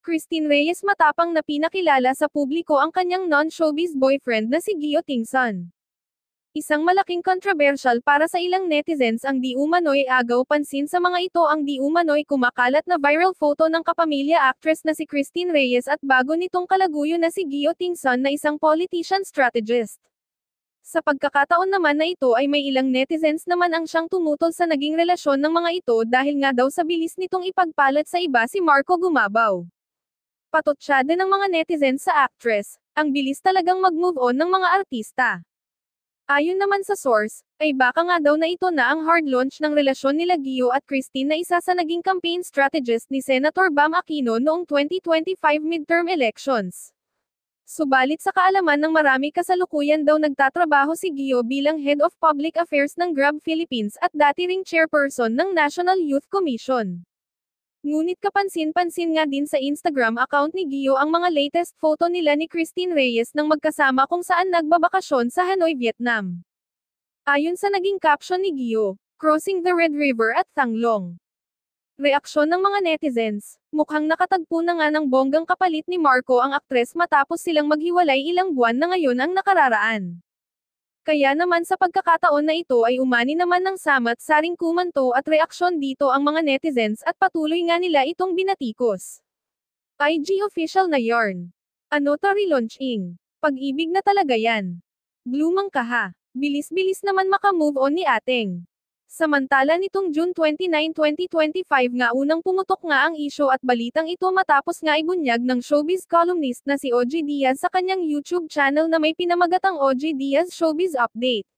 Christine Reyes matapang na pinakilala sa publiko ang kanyang non-showbiz boyfriend na si Gio Tingson. Isang malaking kontrobersyal para sa ilang netizens ang di umano'y agaw pansin sa mga ito ang di umano'y kumakalat na viral photo ng kapamilya actress na si Christine Reyes at bago nitong kalaguyo na si Gio Tingson na isang politician strategist. Sa pagkakataon naman na ito ay may ilang netizens naman ang siyang tumutol sa naging relasyon ng mga ito dahil nga daw sa bilis nitong ipagpalat sa iba si Marco Gumabaw. Patotsyada ng mga netizens sa actress, ang bilis talagang mag-move on ng mga artista. Ayon naman sa source, ay baka nga daw na ito na ang hard launch ng relasyon nila Gio at Christine na isa sa naging campaign strategist ni Senator Bam Aquino noong 2025 midterm elections. Subalit sa kaalaman ng marami kasalukuyan daw nagtatrabaho si Gio bilang Head of Public Affairs ng Grab Philippines at dati ring chairperson ng National Youth Commission. Ngunit kapansin-pansin nga din sa Instagram account ni Gio ang mga latest photo nila ni Christine Reyes nang magkasama kung saan nagbabakasyon sa Hanoi, Vietnam. Ayon sa naging caption ni Gio, "Crossing the Red River at Thang-Long." Reaksyon ng mga netizens, mukhang nakatagpo na nga ng bonggang kapalit ni Marco ang aktres matapos silang maghiwalay ilang buwan na ngayon ang nakararaan. Kaya naman sa pagkakataon na ito ay umani naman ng samat-saring kumanto at reaksyon dito ang mga netizens at patuloy nga nila itong binatikos. IG official na yarn. Ano ta relaunching? Pag-ibig na talaga yan. Blumang kaha. Bilis-bilis naman makamove on ni Ateng. Samantala nitong June 29, 2025 nga unang pumutok nga ang isyu at balitang ito matapos nga ibunyag ng showbiz columnist na si OG Diaz sa kanyang YouTube channel na may pinamagatang OG Diaz Showbiz Update.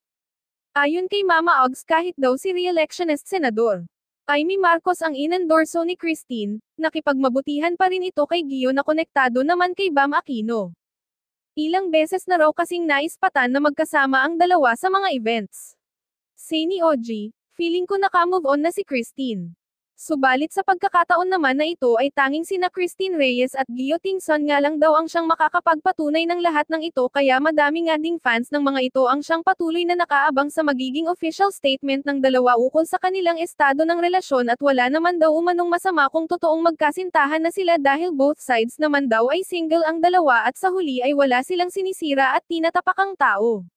Ayon kay Mama Ogs kahit daw si re-electionist senador Amy Marcos ang inendorso ni Christine, nakipagmabutihan pa rin ito kay Gio na konektado naman kay Bam Aquino. Ilang beses na raw kasing naispatan na magkasama ang dalawa sa mga events. Say ni OG, "Feeling ko naka-move on na si Christine." Subalit sa pagkakataon naman na ito ay tanging sina Christine Reyes at Gio Tingson nga lang daw ang siyang makakapagpatunay ng lahat ng ito kaya madami nga ding fans ng mga ito ang siyang patuloy na nakaabang sa magiging official statement ng dalawa ukol sa kanilang estado ng relasyon at wala naman daw umanong masama kung totoong magkasintahan na sila dahil both sides naman daw ay single ang dalawa at sa huli ay wala silang sinisira at tinatapakang tao.